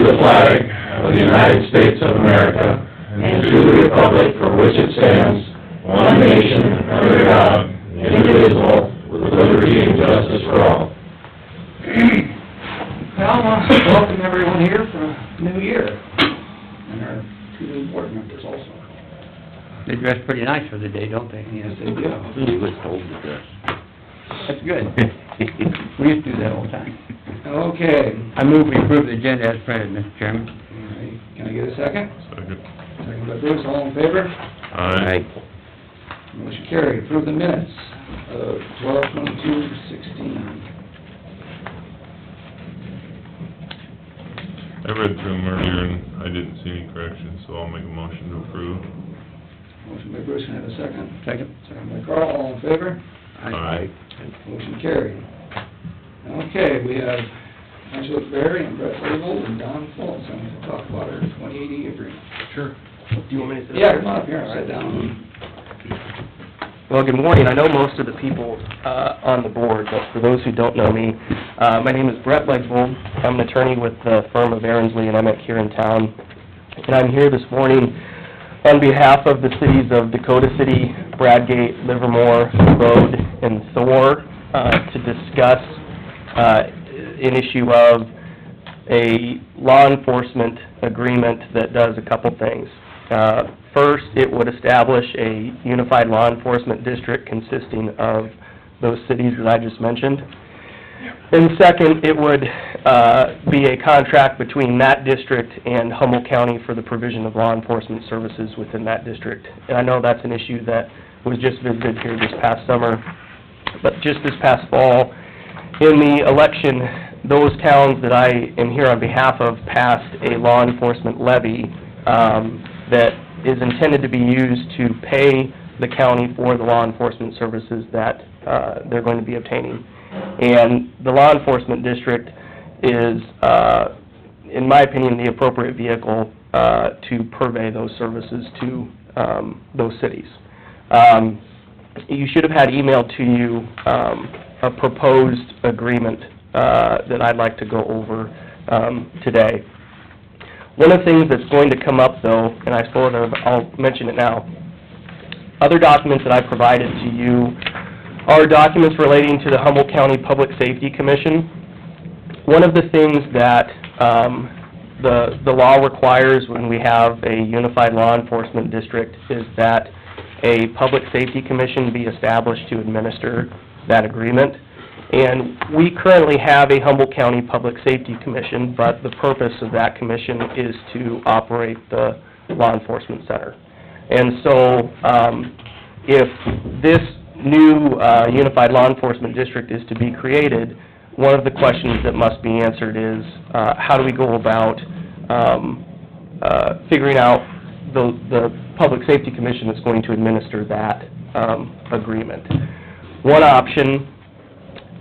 the flag of the United States of America, and to the republic for which it stands, one nation, under God, indivisible, with liberty and justice for all. Well, welcome everyone here for a new year, and our two new board members also. They dress pretty nice for the day, don't they? Yes, they do. He was told to dress. That's good. We used to do that all the time. Okay. I move we approve the agenda as printed, Mr. Chairman. All right. Can I get a second? Second. Second by Bruce, all in favor? Aye. Motion carried. Approve the minutes of 12/22/16. I read through them earlier and I didn't see any corrections, so I'll make a motion to approve. Motion by Bruce, can I have a second? Second. Second by Carl, all in favor? Aye. Motion carried. Okay, we have Angela Berry and Brett Label and Don Fultz, and to talk about our 2080 agreement. Sure. Do you want me to sit Yeah, there? come on up here and sit down. Well, good morning. I know most of the people on the board, but for those who don't know me, my name is Brett Legvold. I'm an attorney with the firm of Aaronsley and Emmett here in town. And I'm here this morning on behalf of the cities of Dakota City, Bradgate, Livermore, Road, and Thor to discuss an issue of a law enforcement agreement that does a couple things. First, it would establish a unified law enforcement district consisting of those cities that I just mentioned. And second, it would be a contract between that district and Humboldt County for the provision of law enforcement services within that district. And I know that's an issue that was just visited here this past summer, but just this past fall, in the election, those towns that I am here on behalf of passed a law enforcement levy that is intended to be used to pay the county for the law enforcement services that they're going to be obtaining. And the law enforcement district is, in my opinion, the appropriate vehicle to purvey those services to those cities. You should have had emailed to you a proposed agreement that I'd like to go over today. One of the things that's going to come up, though, and I suppose I'll mention it now, other documents that I provided to you are documents relating to the Humboldt County Public Safety Commission. One of the things that the law requires when we have a unified law enforcement district is that a public safety commission be established to administer that agreement. And we currently have a Humboldt County Public Safety Commission, but the purpose of that commission is to operate the law enforcement center. And so, if this new unified law enforcement district is to be created, one of the questions that must be answered is, how do we go about figuring out the Public Safety Commission that's going to administer that agreement? One option,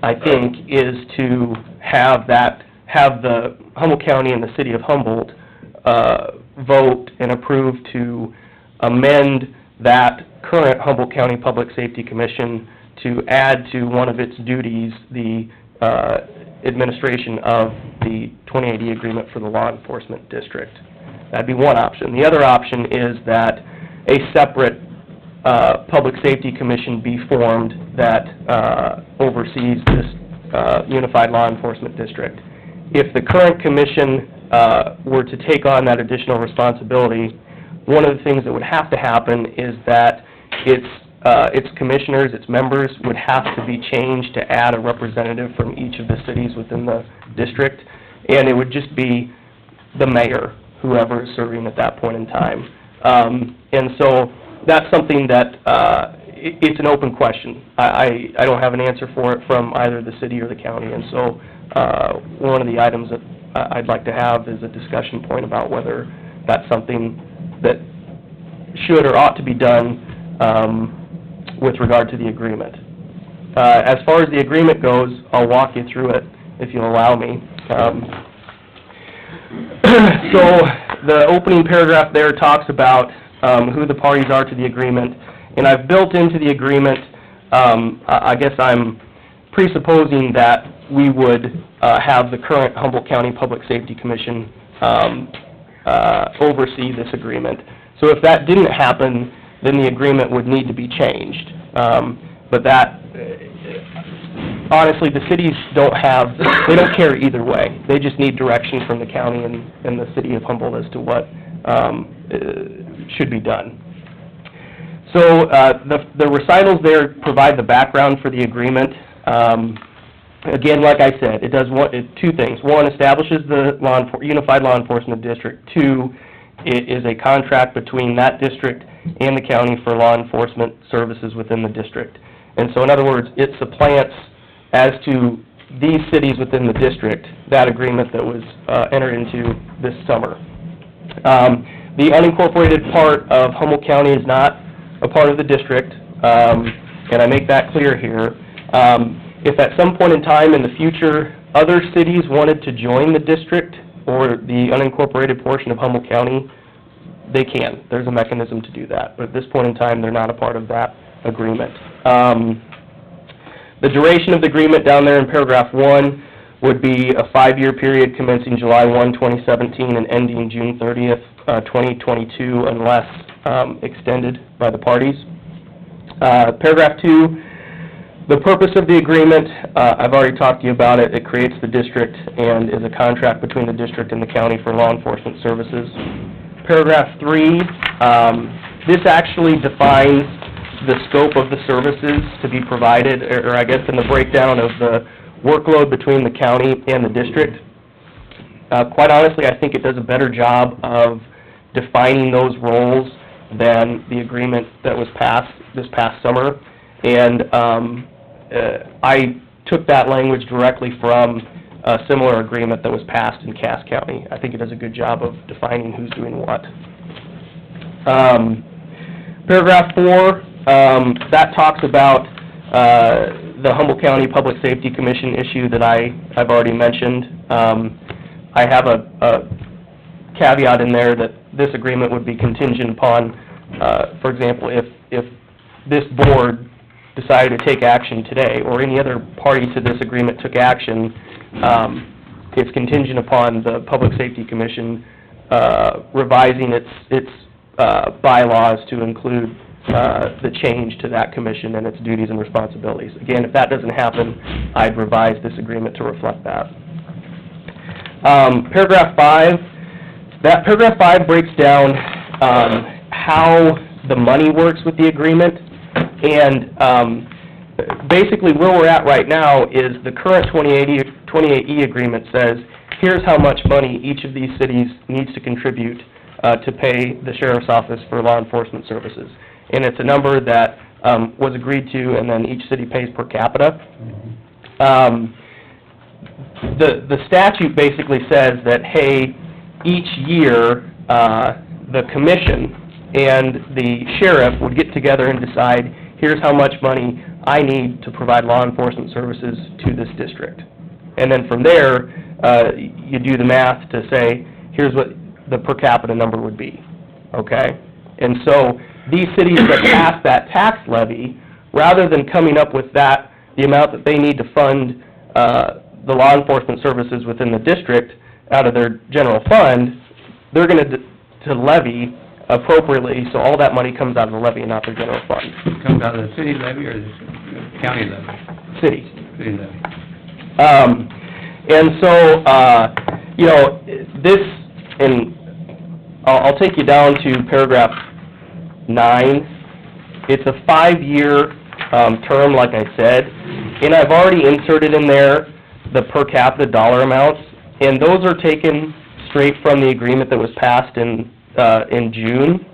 I think, is to have the Humboldt County and the city of Humboldt vote and approve to amend that current Humboldt County Public Safety Commission to add to one of its duties the administration of the 2080 agreement for the law enforcement district. That'd be one option. The other option is that a separate Public Safety Commission be formed that oversees this unified law enforcement district. If the current commission were to take on that additional responsibility, one of the things that would have to happen is that its commissioners, its members, would have to be changed to add a representative from each of the cities within the district, and it would just be the mayor, whoever is serving at that point in time. And so that's something that, it's an open question. I don't have an answer for it from either the city or the county, and so one of the items that I'd like to have is a discussion point about whether that's something that should or ought to be done with regard to the agreement. As far as the agreement goes, I'll walk you through it if you'll allow me. So the opening paragraph there talks about who the parties are to the agreement, and I've built into the agreement, I guess I'm presupposing that we would have the current Humboldt County Public Safety Commission oversee this agreement. So if that didn't happen, then the agreement would need to be changed. But that, honestly, the cities they don't care either way. They just need direction from the county and the city of Humboldt as to what should be done. So the recitals there provide the background for the agreement. Again, like I said, it does two things. One, establishes the unified law enforcement district. Two, it is a contract between that district and the county for law enforcement services within the district. And so, in other words, it supplants, as to these cities within the district, that agreement that was entered into this summer. The unincorporated part of Humboldt County is not a part of the district, and I make that clear here. If at some point in time in the future, other cities wanted to join the district or the unincorporated portion of Humboldt County, they can. There's a mechanism to do that. But at this point in time, they're not a part of that agreement. The duration of the agreement down there in paragraph 1 would be a 5-year period commencing July 1, 2017 and ending June 30th, 2022, unless extended by the parties. Paragraph 2, the purpose of the agreement, I've already talked to you about it. It creates the district and is a contract between the district and the county for law enforcement services. Paragraph 3, this actually defines the scope of the services to be provided, or I guess in the breakdown of the workload between the county and the district. Quite honestly, I think it does a better job of defining those roles than the agreement that was passed this past summer. And I took that language directly from a similar agreement that was passed in Cass County. I think it does a good job of defining who's doing what. Paragraph 4, that talks about the Humboldt County Public Safety Commission issue that I've already mentioned. I have a caveat in there that this agreement would be contingent upon, for example, if this board decided to take action today, or any other party to this agreement took action, it's contingent upon the Public Safety Commission revising its bylaws to include the change to that commission and its duties and responsibilities. Again, if that doesn't happen, I'd revise this agreement to reflect that. Paragraph 5, Paragraph 5 breaks down how the money works with the agreement, and basically where we're at right now is the current 28E agreement says, here's how much money each of these cities needs to contribute to pay the sheriff's office for law enforcement services. And it's a number that was agreed to, and then each city pays per capita. The statute basically says that, hey, each year, the commission and the sheriff would get together and decide, here's how much money I need to provide law enforcement services to this district. And then from there, you do the math to say, here's what the per capita number would be, okay? And so these cities that pass that tax levy, rather than coming up with that, the amount that they need to fund the law enforcement services within the district out of their general fund, they're going to levy appropriately, so all that money comes out of the levy and not their general fund. It comes out of the city levy or the county levy? City. City levy. And so, you know, this, and I'll take you down to paragraph 9. It's a 5-year term, like I said, and I've already inserted in there the per capita dollar amounts, and those are taken straight from the agreement that was passed in June.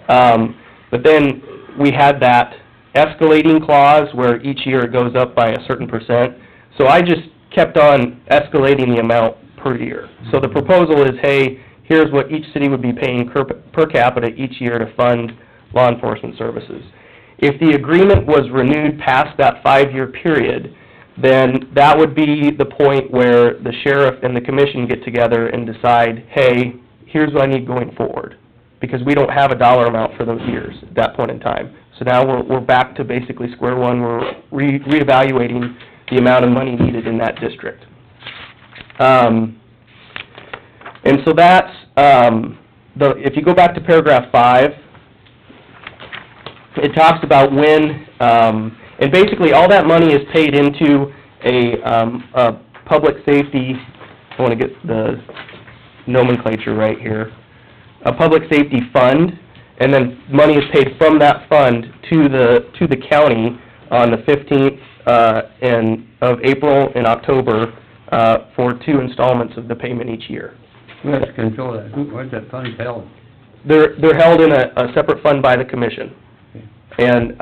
But then we had that escalating clause where each year it goes up by a certain percent. So I just kept on escalating the amount per year. So the proposal is, hey, here's what each city would be paying per capita each year to fund law enforcement services. If the agreement was renewed past that 5-year period, then that would be the point where the sheriff and the commission get together and decide, hey, here's what I need going forward, because we don't have a dollar amount for those years at that point in time. So now we're back to basically square one. We're reevaluating the amount of money needed in that district. And so that's, if you go back to paragraph 5, it talks about when, and basically all that money is paid into a public safety, I want to get the nomenclature right here, a public safety fund, and then money is paid from that fund to the county on the 15th of April and October for 2 installments of the payment each year. Who has control of that? Where's that fund held? They're held in a separate fund by the commission. And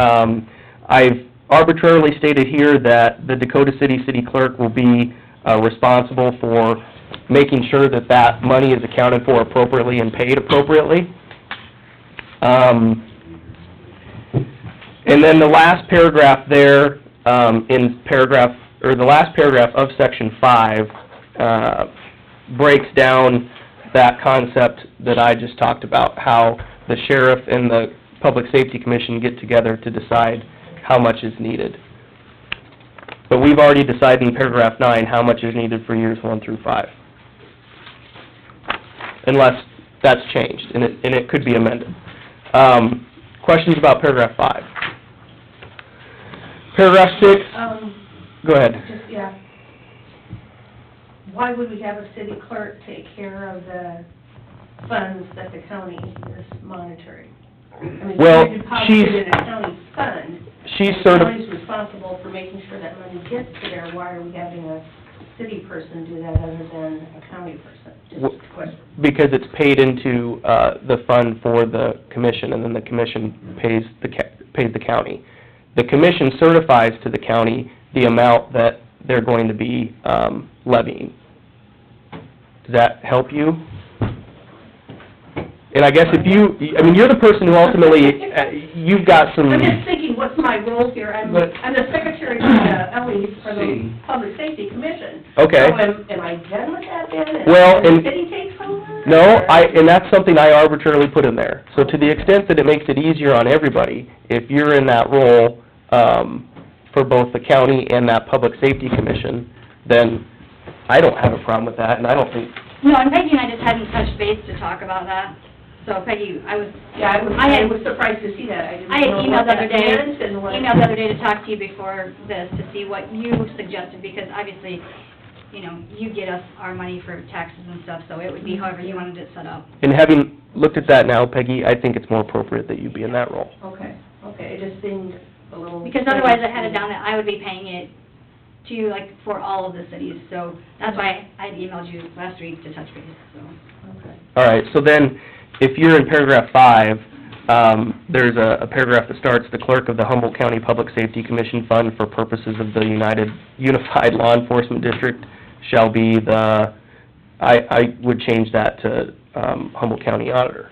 I've arbitrarily stated here that the Dakota City City Clerk will be responsible for making sure that that money is accounted for appropriately and paid appropriately. And then the last paragraph there, the last paragraph of section 5, breaks down that concept that I just talked about, how the sheriff and the Public Safety Commission get together to decide how much is needed. But we've already decided in paragraph 9 how much is needed for years 1 through 5. Unless that's changed, and it could be amended. Questions about paragraph 5? Paragraph 6, go ahead. Just, yeah. Why would we have a city clerk take care of the funds that the county is monitoring? I mean, Well, if you're deposited in a county fund, she's the certi- county's responsible for making sure that money gets to there. Why are we having a city person do that other than a county person? Just a question. because it's paid into the fund for the commission, and then the commission pays the county. The commission certifies to the county the amount that they're going to be levying. Does that help you? And I guess if you're the person who ultimately, you've got some... I'm just thinking, what's my role here? I'm the secretary for the LE, for the Public Safety Commission. Okay. So am I done with that then? Well, And the city takes over? No, and that's something I arbitrarily put in there. So to the extent that it makes it easier on everybody, if you're in that role, for both the county and that Public Safety Commission, then I don't have a problem with that, and I don't think... No, and Peggy and I just hadn't touched base to talk about that. So Peggy, I was surprised to see that. I had emailed the other day, emailed the other day to talk to you before this, to see what you suggested, because obviously, you know, you get us our money for taxes and stuff, so it would be however you wanted it set up. And having looked at that now, Peggy, I think it's more appropriate that you be in that role. Okay, it just seemed a little... Because otherwise I had it down that I would be paying it to you, like, for all of the cities, so that's why I emailed you last week to touch base, so. Okay. All right, so then, if you're in paragraph 5, there's a paragraph that starts, "The clerk of the Humboldt County Public Safety Commission Fund for purposes of the Unified Law Enforcement District shall be the," I would change that to Humboldt County Auditor.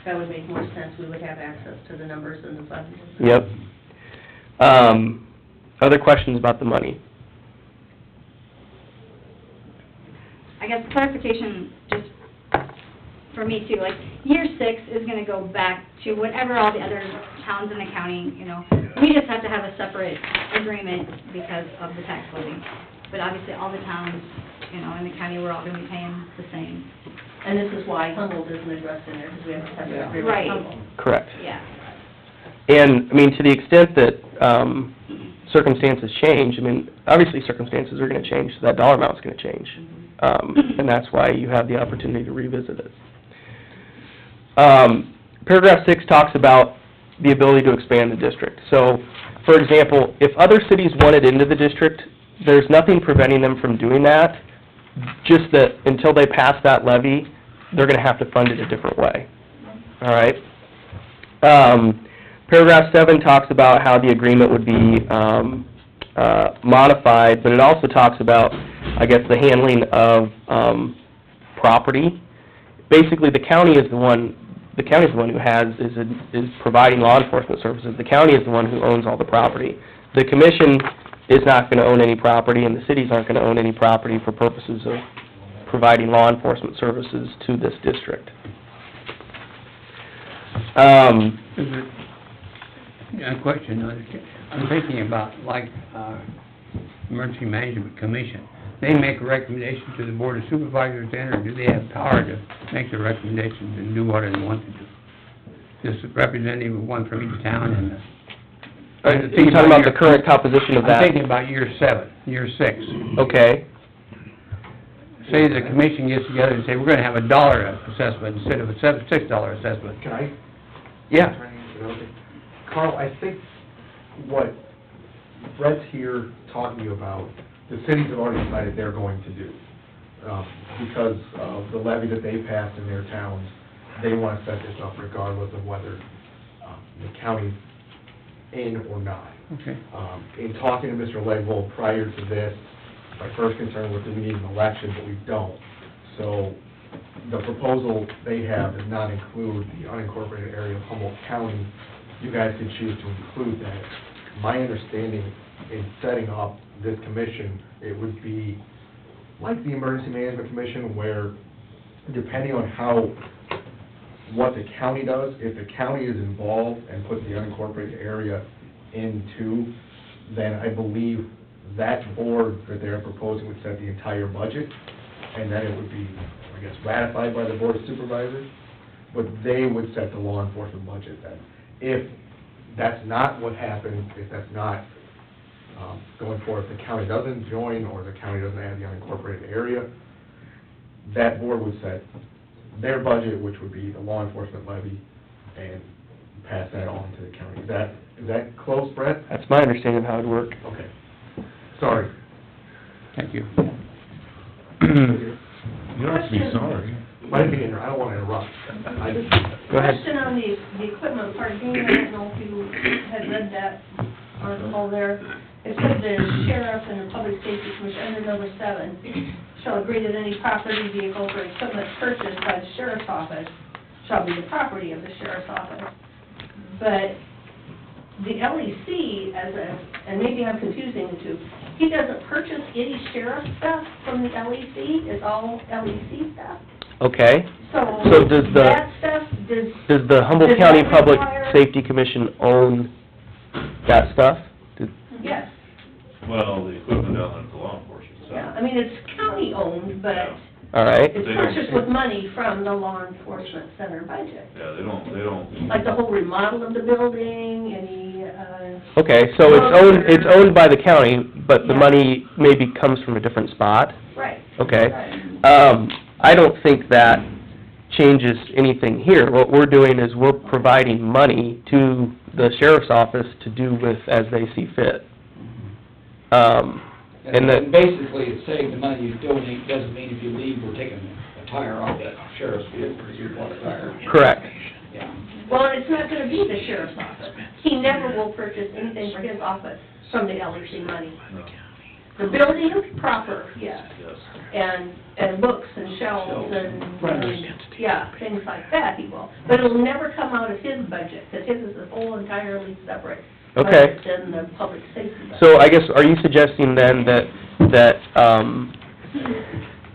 That would make more sense, we would have access to the numbers in the fund. Yep. Other questions about the money? I guess clarification, just for me too, like, year 6 is gonna go back to whatever all the other towns in the county, you know. We just have to have a separate agreement because of the tax levy. But obviously, all the towns, you know, in the county, we're all gonna be paying the same. And this is why Humboldt isn't addressed in there, because we have a separate agreement Right. with Humboldt. Correct. Yeah. And, I mean, to the extent that circumstances change, I mean, obviously circumstances are gonna change, so that dollar amount's gonna change. And that's why you have the opportunity to revisit it. Paragraph 6 talks about the ability to expand the district. So, for example, if other cities wanted into the district, there's nothing preventing them from doing that, just that until they pass that levy, they're gonna have to fund it a different way. All right? Paragraph 7 talks about how the agreement would be modified, but it also talks about, I guess, the handling of property. Basically, the county is the one who is providing law enforcement services. The county is the one who owns all the property. The commission is not gonna own any property, and the cities aren't gonna own any property for purposes of providing law enforcement services to this district. A question, I'm thinking about, like, Emergency Management Commission. they make a recommendation to the Board of Supervisors then, or do they have power to make the recommendations and do what they want to do? Just a representative, one from each town and... You're talking about the current composition of I'm that? thinking about year 7, year 6. Okay, Say the commission gets together and say, we're gonna have $1 assessment instead of a $6 assessment. Can I? yeah. Carl, I think what Brett's here talking to you about, the cities have already decided they're going to do. Because of the levy that they passed in their towns, they want to set this up regardless of whether the county's in or not. Okay. In talking to Mr. Legvold prior to this, my first concern was, do we need an election, but we don't. So the proposal they have does not include the unincorporated area of Humboldt County. You guys could choose to include that. My understanding in setting up this commission, it would be like the Emergency Management Commission, where depending on what the county does, if the county is involved and puts the unincorporated area into, then I believe that board that they're proposing would set the entire budget, and then it would be, I guess, ratified by the Board of Supervisors, but they would set the law enforcement budget then. If that's not what happens, if that's not going forward, if the county doesn't join or the county doesn't have the unincorporated area, that board would set their budget, which would be the law enforcement levy, and pass that on to the county. Is that close, Brett? That's my understanding of how it would work. Okay. Sorry. Thank you. You don't have to be sorry. Might be, I don't want to interrupt. Go ahead. Question on the equipment part, Dan, I don't know if you had read that article there. It said the sheriff and the public safety commission, under number 7, shall agree that any property, vehicles, or equipment purchased by the sheriff's office shall be the property of the sheriff's office. But the LEC, and maybe I'm confusing the two, he doesn't purchase any sheriff stuff from the LEC, it's all LEC stuff? Okay, So does that stuff, does the Humboldt Does County that Public require- Safety Commission own that stuff? yes, Well, the equipment down there is the law enforcement, so. yeah, I mean, it's county-owned, but All right, it's purchased with money from the law enforcement center budget. Yeah, they don't, Like the whole remodel of the building, any, okay, so it's owned by the county, but the Yeah. money maybe comes from a different spot? right. Okay. Right. I don't think that changes anything here. What we're doing is we're providing money to the sheriff's office to do with as they see fit. And that, basically, it's saying the money you donate doesn't mean if you leave, we're taking a tire off that sheriff's vehicle because you bought a tire. correct. Yeah. Well, it's not gonna be the sheriff's office. He never will purchase anything for his office from the LEC money. no, The building is proper, yes, yes. and books and shelves and, Printers. yeah, things like that he will. But it'll never come out of his budget, because his is a whole entirely separate Okay. budget than the public safety budget. So I guess, are you suggesting then that,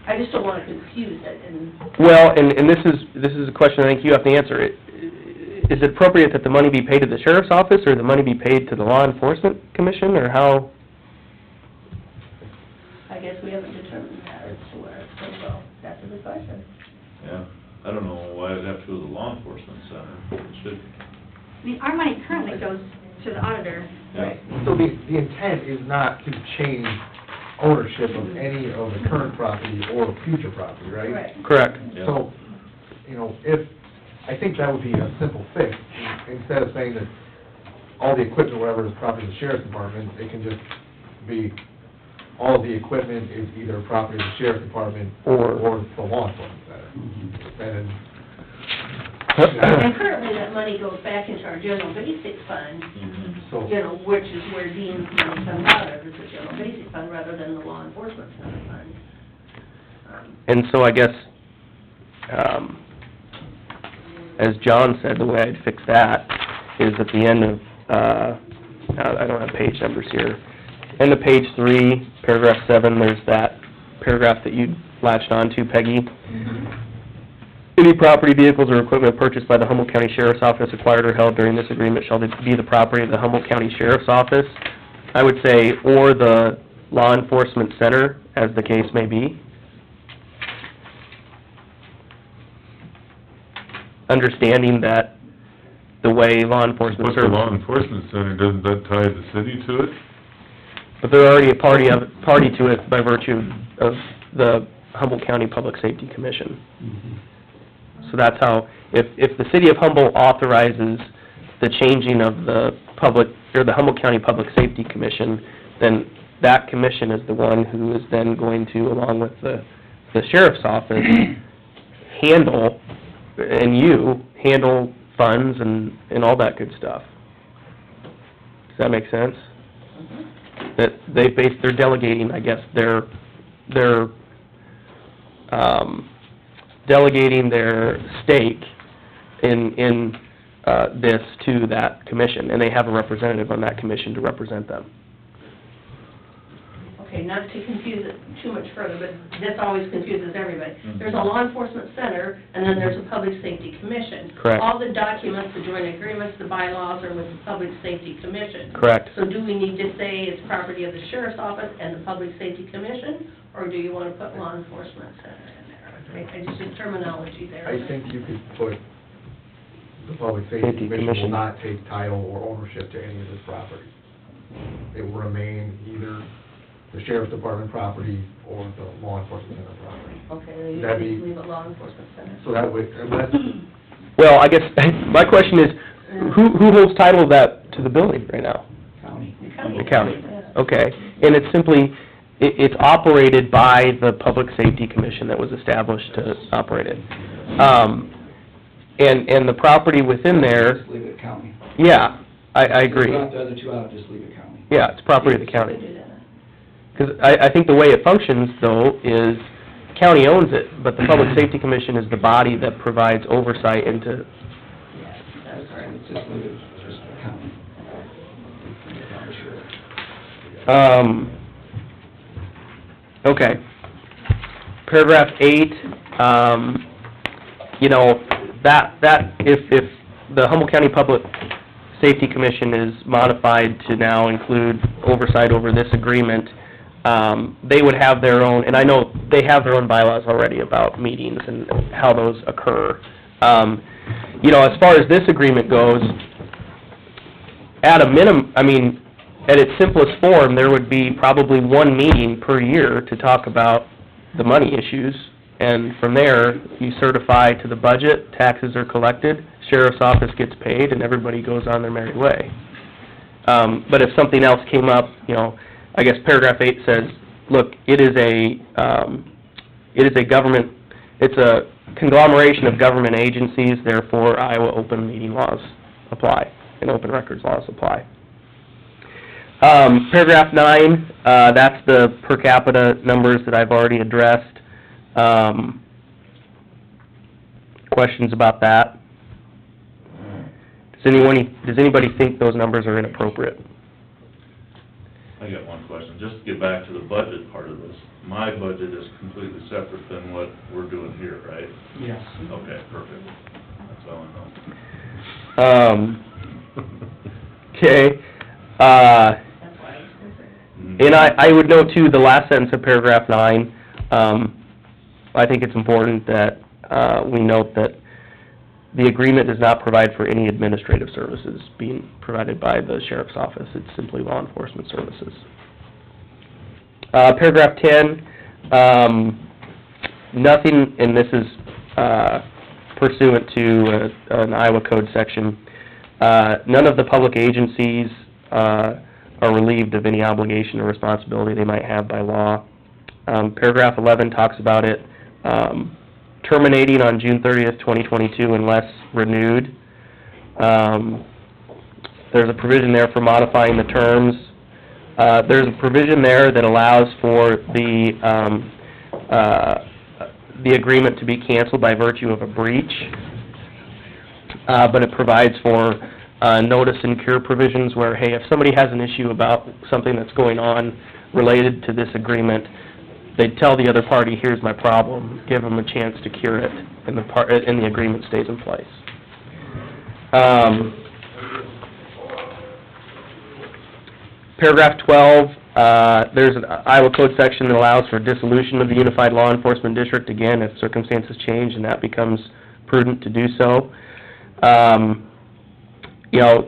I just don't wanna confuse it, and, well, and this is a question I think you have to answer. Is it appropriate that the money be paid to the sheriff's office, or the money be paid to the law enforcement commission, or how? I guess we haven't determined that as to where it's gonna go. That's a good question. Yeah, I don't know why it'd have to go to the law enforcement center. It should, I mean, our money currently goes to the auditor. yeah. So the intent is not to change ownership of any of the current property or future property, right? Right. Correct. Yeah. So, I think that would be a simple fix, instead of saying that all the equipment, or whatever, is property of the sheriff's department, it can just be, all of the equipment is either property of the sheriff's department or the law enforcement center. And currently, that money goes back into our general basic fund, Mhm. So, you know, which is where Dean's money comes out of, is the general basic fund rather than the law enforcement center fund. And so I guess, as John said, the way I'd fix that is at the end of, I don't have page numbers here. End of page 3, paragraph 7, there's that paragraph that you latched on to, Peggy. Any property, vehicles, or equipment purchased by the Humboldt County Sheriff's Office, acquired or held during this agreement, shall be the property of the Humboldt County Sheriff's Office. I would say, or the law enforcement center, as the case may be. Understanding that the way law enforcement What's the serves... law enforcement center, doesn't that tie the city to it? But they're already a party to it by virtue of the Humboldt County Public Safety Commission. So that's how, if the city of Humboldt authorizes the changing of the the Humboldt County Public Safety Commission, then that commission is the one who is then going to, along with the sheriff's office, handle funds and all that good stuff. Does that make sense? That they're delegating, I guess, they're delegating their stake in this to that commission, and they have a representative on that commission to represent them. Okay, not to confuse it too much further, but this always confuses everybody. There's a law enforcement center, and then there's a public safety commission. Correct. All the documents, the joint agreements, the bylaws are with the public safety commission. Correct. So do we need to say it's property of the sheriff's office and the public safety commission, or do you want to put law enforcement center in there? I just need terminology there. I think you could put, the Public Safety Commission will not take title or ownership to any of this property. It will remain either the sheriff's department property or the law enforcement center property. Okay, then That'd you be- leave it law enforcement center. So that would, unless, Well, I guess, my question is, who holds title of that to the building right now? County. The county. Yeah. Okay, and it's simply, it's operated by the Public Safety Commission that was established to operate it. And the property within there, Just leave it county. yeah, I agree. Drop the other two out, just leave it county. Yeah, it's property of the Do county. that. Because I think the way it functions, though, is county owns it, but the Public Safety Commission is the body that provides oversight into... Yeah, that's right. Let's just leave it, just county. County sheriff. Okay. Paragraph 8, you know, if the Humboldt County Public Safety Commission is modified to now include oversight over this agreement, they would have their own, and I know they have their own bylaws already about meetings and how those occur. You know, as far as this agreement goes, at a minimum, I mean, at its simplest form, there would be probably one meeting per year to talk about the money issues, and from there, you certify to the budget, taxes are collected, sheriff's office gets paid, and everybody goes on their merry way. But if something else came up, you know, I guess paragraph 8 says, look, it is a government, it's a conglomeration of government agencies, therefore Iowa open meeting laws apply, and open records laws apply. Paragraph 9, that's the per capita numbers that I've already addressed. Questions about that? Does anybody think those numbers are inappropriate? I got one question, just to get back to the budget part of this. My budget is completely separate than what we're doing here, right? Yes. Okay, perfect. That's all I know. Okay, That's why I was concerned. and I would note too, the last sentence of paragraph 9, I think it's important that, we note that the agreement does not provide for any administrative services being provided by the sheriff's office, it's simply law enforcement services. Paragraph 10, nothing, and this is, pursuant to an Iowa Code section, none of the public agencies, are relieved of any obligation or responsibility they might have by law. Paragraph 11 talks about it, terminating on June 30th, 2022 unless renewed. There's a provision there for modifying the terms. There's a provision there that allows for the agreement to be canceled by virtue of a breach, but it provides for notice and cure provisions where, hey, if somebody has an issue about something that's going on related to this agreement, they tell the other party, here's my problem, give them a chance to cure it, and the agreement stays in place. Paragraph 12, There's an Iowa Code section that allows for dissolution of the Unified Law Enforcement District, again, if circumstances change and that becomes prudent to do so. You know,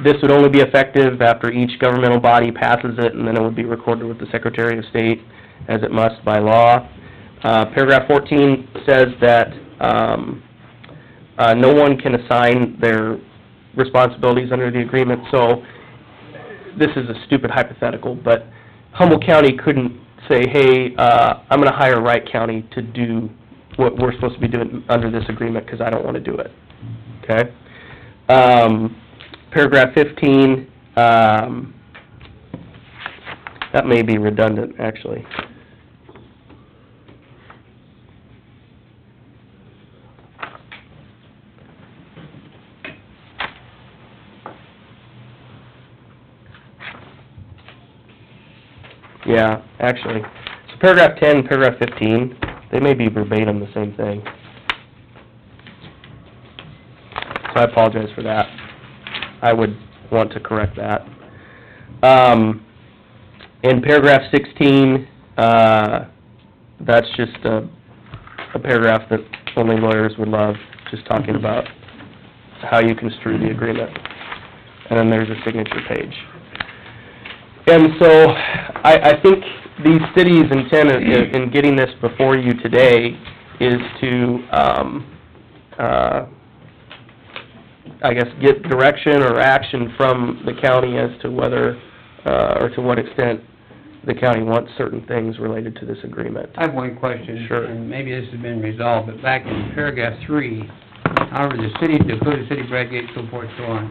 this would only be effective after each governmental body passes it, and then it would be recorded with the Secretary of State, as it must by law. Paragraph 14 says that no one can assign their responsibilities under the agreement, so this is a stupid hypothetical, but Humboldt County couldn't say, hey, I'm gonna hire Wright County to do what we're supposed to be doing under this agreement, because I don't wanna do it, okay? Paragraph 15, that may be redundant, actually. Yeah, actually. So paragraph 10 and paragraph 15, they may be verbatim the same thing. So I apologize for that. I would want to correct that. In paragraph 16, that's just a paragraph that only lawyers would love, just talking about how you construe the agreement. And then there's a signature page. And so, I think the city's intent in getting this before you today is to, I guess, get direction or action from the county as to whether, or to what extent the county wants certain things related to this agreement. I have one question. Sure. And maybe this has been resolved, but back in paragraph 3, however, the city, Dakota City, Bradgate, so forth, so on,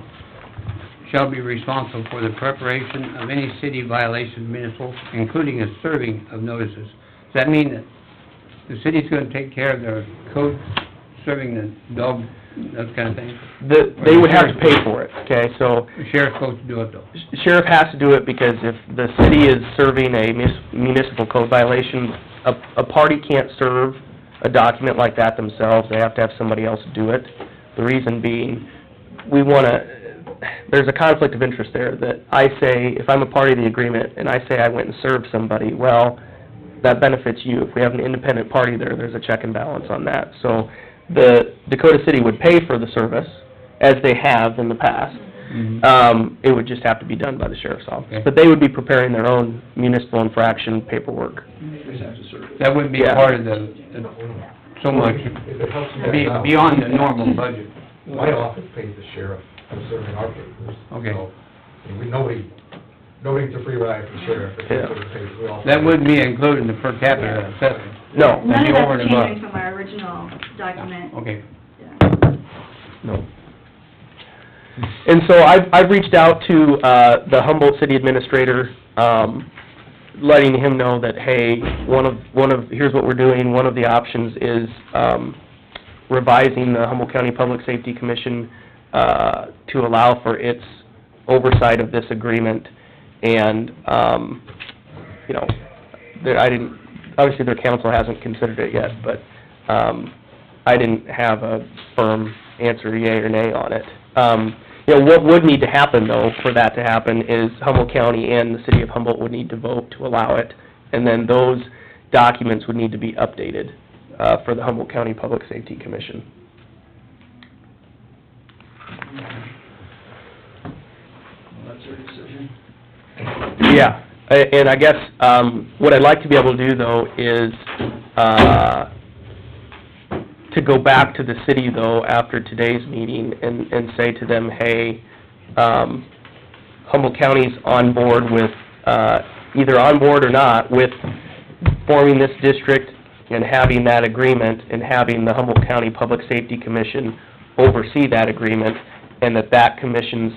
shall be responsible for the preparation of any city violation municipal, including a serving of notices. Does that mean that the city's gonna take care of their code, serving the dog, those kind of things? They would have to pay for it, okay, so... The sheriff's supposed to do it, though. Sheriff has to do it because if the city is serving a municipal code violation, a party can't serve a document like that themselves, they have to have somebody else do it. The reason being, there's a conflict of interest there, that I say, if I'm a party to the agreement, and I say I went and served somebody, well, that benefits you. If we have an independent party there, there's a check and balance on that. So, the Dakota City would pay for the service, as they have in the past. Mm-hmm. It would just have to be done by the sheriff's office. Okay. But they would be preparing their own municipal infraction paperwork. Just have to serve. That wouldn't be Yeah. part of so much, If it helps you out. beyond the normal budget. My office pays the sheriff for serving our papers. Okay. So, I mean, nobody gets a free ride from the sheriff. If Yeah. they pay, we all- That wouldn't be included in the per capita assessment. No, None That'd of be over that's and above. changing from our original document. Okay. Yeah. no. And so I've reached out to, the Humboldt City Administrator, letting him know that, hey, here's what we're doing, one of the options is, revising the Humboldt County Public Safety Commission, to allow for its oversight of this agreement, and, you know, obviously their council hasn't considered it yet, but, I didn't have a firm answer, yea or nay, on it. You know, what would need to happen, though, for that to happen, is Humboldt County and the city of Humboldt would need to vote to allow it, and then those documents would need to be updated, for the Humboldt County Public Safety Commission. Well, that's their decision. Yeah, and I guess, what I'd like to be able to do, though, is, to go back to the city, though, after today's meeting, and say to them, hey, Humboldt County's on board with, either on board or not, with forming this district and having that agreement, and having the Humboldt County Public Safety Commission oversee that agreement, and that commission's,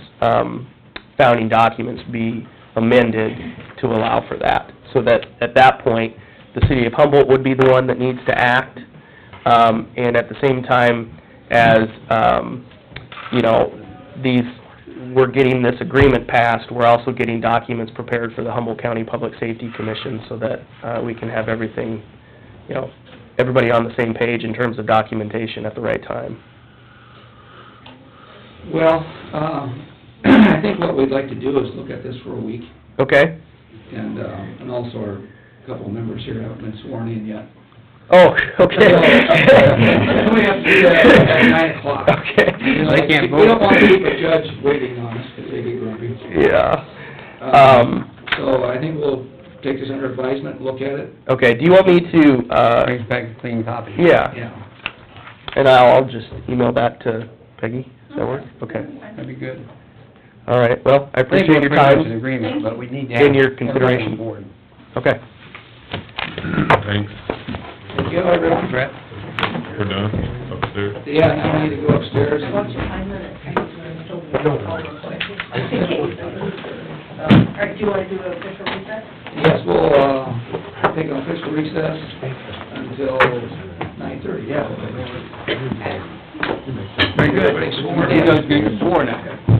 founding documents be amended to allow for that. So that, at that point, the city of Humboldt would be the one that needs to act, and at the same time as, you know, we're getting this agreement passed, we're also getting documents prepared for the Humboldt County Public Safety Commission, so that, we can have everything, you know, everybody on the same page in terms of documentation at the right time. Well, I think what we'd like to do is look at this for a week, Okay? And also our couple of members here haven't been sworn in yet. Oh, okay. We have to do that at 9 o'clock. Okay. You know, They can't We don't vote. want to keep a judge waiting on us, because they get grumpy. Yeah. So I think we'll take this under advisement, look at it. Okay, do you want me to, Brings back a clean copy. yeah, Yeah. and I'll just email that to Peggy, does that work? Okay, That'd be good. all right, well, I I think appreciate we're your pretty much in time. agreement, but we need to And have. your consideration. everybody on board. Okay. Thanks. Thank you, everyone. Brett? We're done upstairs. Yeah, now we need to go upstairs Why don't you and... 5 minutes? All right, do you want to do an official recess? Yes, we'll, take an official recess until 9:30, yeah. Very good. Everybody's sworn in. You guys get sworn now.